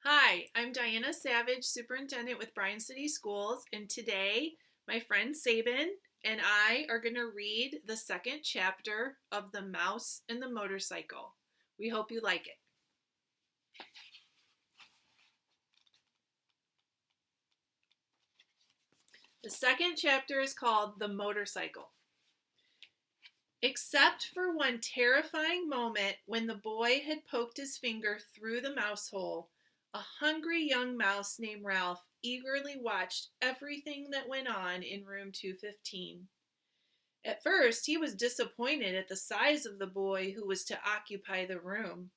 Hi, I'm Diana Savage, Superintendent with Bryan City Schools, and today my friend Saban and I are going to read the second chapter of The Mouse and the Motorcycle. We hope you like it. The second chapter is called The Motorcycle. Except for one terrifying moment when the boy had poked his finger through the mouse hole, a hungry young mouse named Ralph eagerly watched everything that went on in room 215. At first, he was disappointed at the size of the boy who was to occupy the room.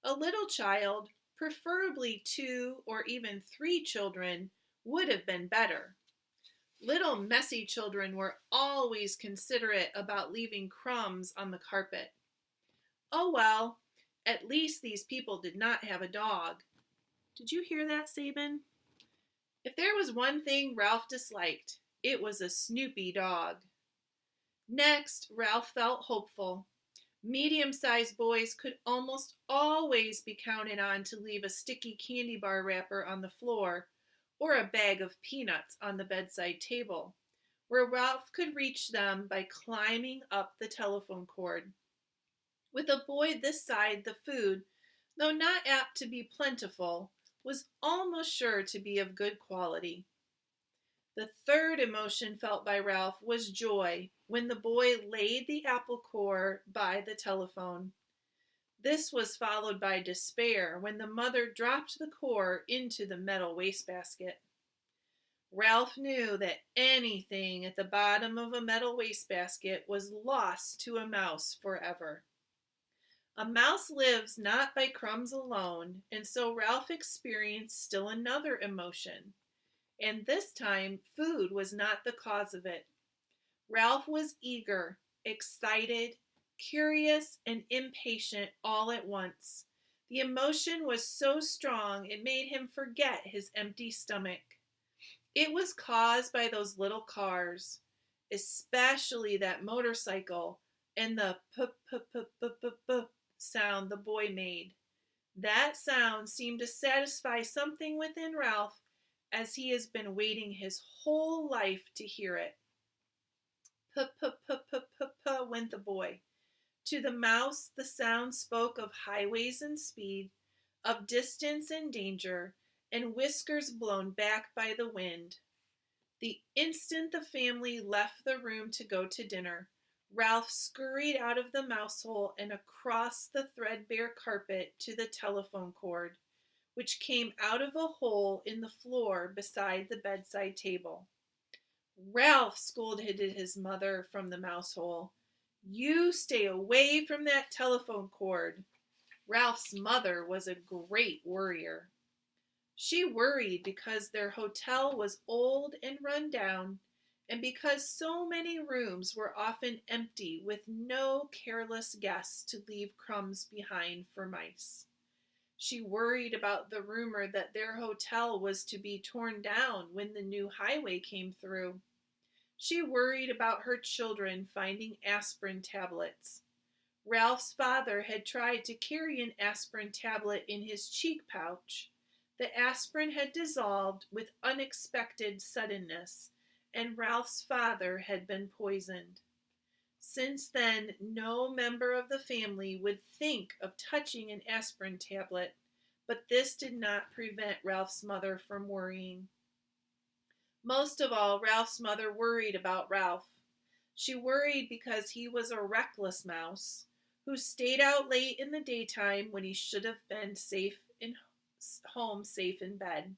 A little child, preferably two or even three children, would have been better. Little messy children were always considerate about leaving crumbs on the carpet. Oh well, at least these people did not have a dog. Did you hear that, Saban? If there was one thing Ralph disliked, it was a Snoopy dog. Next, Ralph felt hopeful. Medium-sized boys could almost always be counted on to leave a sticky candy bar wrapper on the floor or a bag of peanuts on the bedside table, where Ralph could reach them by climbing up the telephone cord. With a boy this side, the food, though not apt to be plentiful, was almost sure to be of good quality. The third emotion felt by Ralph was joy when the boy laid the apple core by the telephone. This was followed by despair when the mother dropped the core into the metal wastebasket. Ralph knew that anything at the bottom of a metal wastebasket was lost to a mouse forever. A mouse lives not by crumbs alone, and so Ralph experienced still another emotion. And this time, food was not the cause of it. Ralph was eager, excited, curious, and impatient all at once. The emotion was so strong it made him forget his empty stomach. It was caused by those little cars, especially that motorcycle and the p sound the boy made. That sound seemed to satisfy something within Ralph as he has been waiting his whole life to hear it. P went the boy. To the mouse, the sound spoke of highways and speed, of distance and danger, and whiskers blown back by the wind. The instant the family left the room to go to dinner, Ralph scurried out of the mouse hole and across the threadbare carpet to the telephone cord, which came out of a hole in the floor beside the bedside table. Ralph, scolded his mother from the mouse hole. You stay away from that telephone cord. Ralph's mother was a great worrier. She worried because their hotel was old and run down, and because so many rooms were often empty with no careless guests to leave crumbs behind for mice. She worried about the rumor that their hotel was to be torn down when the new highway came through. She worried about her children finding aspirin tablets. Ralph's father had tried to carry an aspirin tablet in his cheek pouch. The aspirin had dissolved with unexpected suddenness, and Ralph's father had been poisoned. Since then, no member of the family would think of touching an aspirin tablet, but this did not prevent Ralph's mother from worrying. Most of all, Ralph's mother worried about Ralph. She worried because he was a reckless mouse who stayed out late in the daytime when he should have been safe in home, safe in bed.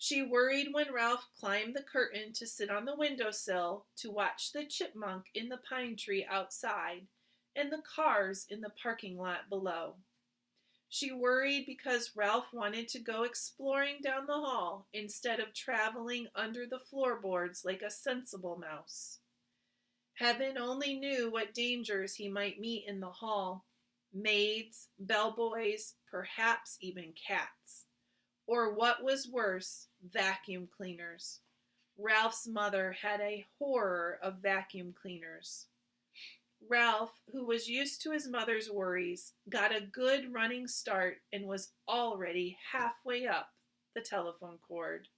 She worried when Ralph climbed the curtain to sit on the windowsill to watch the chipmunk in the pine tree outside and the cars in the parking lot below. She worried because Ralph wanted to go exploring down the hall instead of traveling under the floorboards like a sensible mouse. Heaven only knew what dangers he might meet in the hall. Maids, bellboys, perhaps even cats. Or what was worse, vacuum cleaners. Ralph's mother had a horror of vacuum cleaners. Ralph, who was used to his mother's worries, got a good running start and was already halfway up the telephone cord.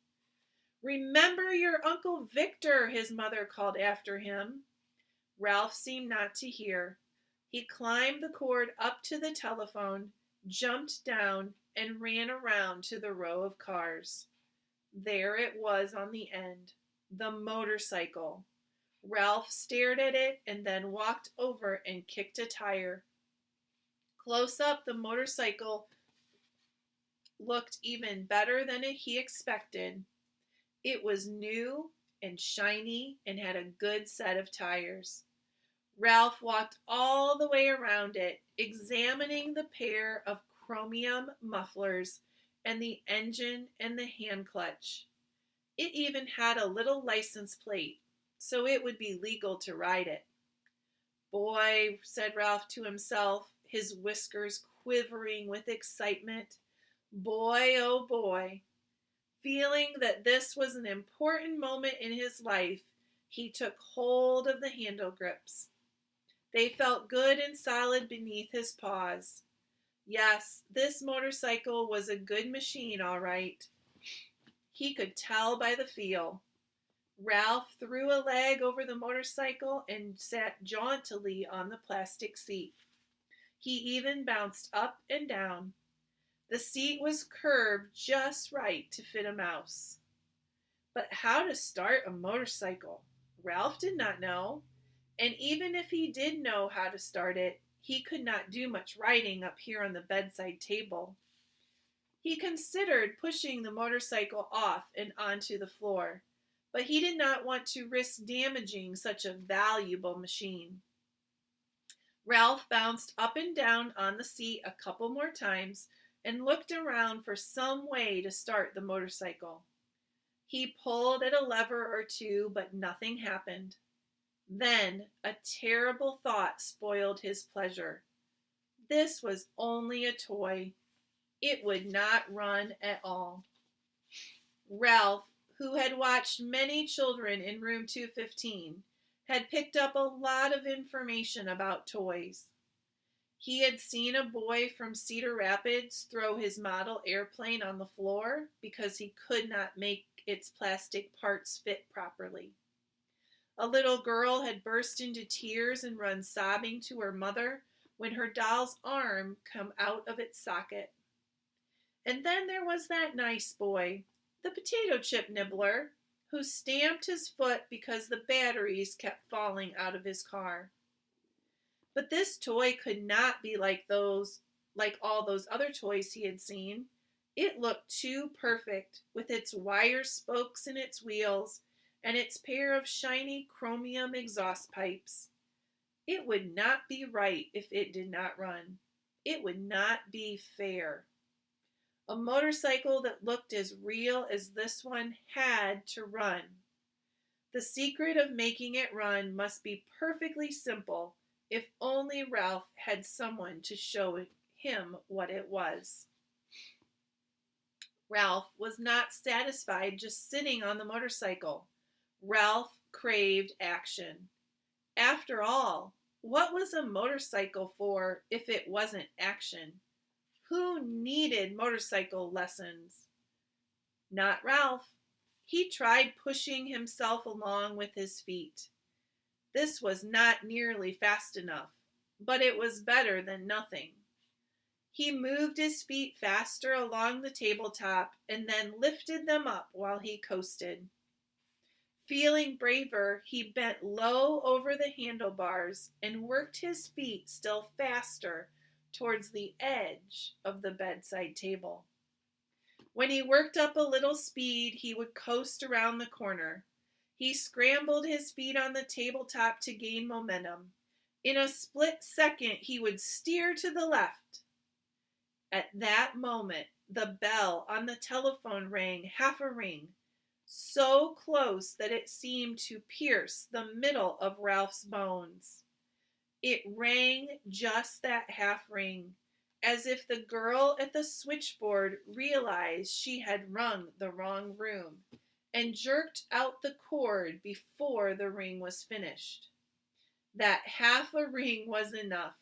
"Remember your Uncle Victor," his mother called after him. Ralph seemed not to hear. He climbed the cord up to the telephone, jumped down, and ran around to the row of cars. There it was on the end, the motorcycle. Ralph stared at it and then walked over and kicked a tire. Close up, the motorcycle looked even better than he expected. It was new and shiny and had a good set of tires. Ralph walked all the way around it, examining the pair of chromium mufflers and the engine and the hand clutch. It even had a little license plate, so it would be legal to ride it. "Boy," said Ralph to himself, his whiskers quivering with excitement. "Boy, oh boy." Feeling that this was an important moment in his life, he took hold of the handle grips. They felt good and solid beneath his paws. Yes, this motorcycle was a good machine, all right. He could tell by the feel. Ralph threw a leg over the motorcycle and sat jauntily on the plastic seat. He even bounced up and down. The seat was curved just right to fit a mouse. But how to start a motorcycle? Ralph did not know. And even if he did know how to start it, he could not do much writing up here on the bedside table. He considered pushing the motorcycle off and onto the floor, but he did not want to risk damaging such a valuable machine. Ralph bounced up and down on the seat a couple more times and looked around for some way to start the motorcycle. He pulled at a lever or two, but nothing happened. Then a terrible thought spoiled his pleasure. This was only a toy. It would not run at all. Ralph, who had watched many children in room 215, had picked up a lot of information about toys. He had seen a boy from Cedar Rapids throw his model airplane on the floor because he could not make its plastic parts fit properly. A little girl had burst into tears and run sobbing to her mother when her doll's arm came out of its socket. And then there was that nice boy, the potato chip nibbler, who stamped his foot because the batteries kept falling out of his car. But this toy could not be like all those other toys he had seen. It looked too perfect, with its wire spokes in its wheels and its pair of shiny chromium exhaust pipes. It would not be right if it did not run. It would not be fair. A motorcycle that looked as real as this one had to run. The secret of making it run must be perfectly simple if only Ralph had someone to show him what it was. Ralph was not satisfied just sitting on the motorcycle. Ralph craved action. After all, what was a motorcycle for if it wasn't action? Who needed motorcycle lessons? Not Ralph. He tried pushing himself along with his feet. This was not nearly fast enough, but it was better than nothing. He moved his feet faster along the tabletop and then lifted them up while he coasted. Feeling braver, he bent low over the handlebars and worked his feet still faster towards the edge of the bedside table. When he worked up a little speed, he would coast around the corner. He scrambled his feet on the tabletop to gain momentum. In a split second, he would steer to the left. At that moment, the bell on the telephone rang half a ring, so close that it seemed to pierce the middle of Ralph's bones. It rang just that half ring, as if the girl at the switchboard realized she had rung the wrong room and jerked out the cord before the ring was finished. That half a ring was enough.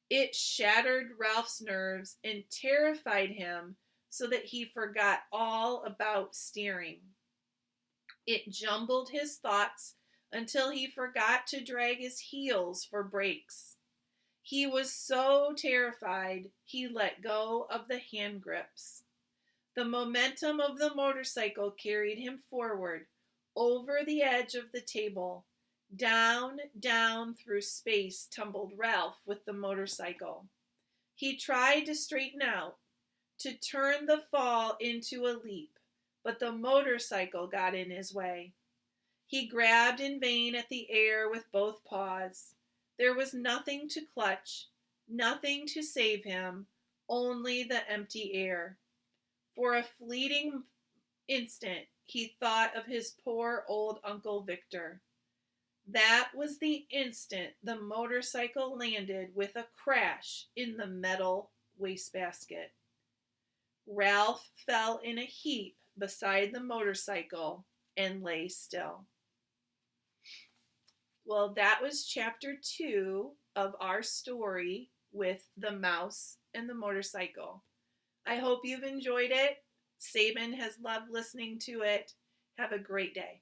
It shattered Ralph's nerves and terrified him so that he forgot all about steering. It jumbled his thoughts until he forgot to drag his heels for brakes. He was so terrified he let go of the hand grips. The momentum of the motorcycle carried him forward, over the edge of the table. Down, down through space tumbled Ralph with the motorcycle. He tried to straighten out, to turn the fall into a leap, but the motorcycle got in his way. He grabbed in vain at the air with both paws. There was nothing to clutch, nothing to save him, only the empty air. For a fleeting instant, he thought of his poor old Uncle Victor. That was the instant the motorcycle landed with a crash in the metal wastebasket. Ralph fell in a heap beside the motorcycle and lay still. Well, that was chapter 2 of our story with the mouse and the motorcycle. I hope you've enjoyed it. Saban has loved listening to it. Have a great day.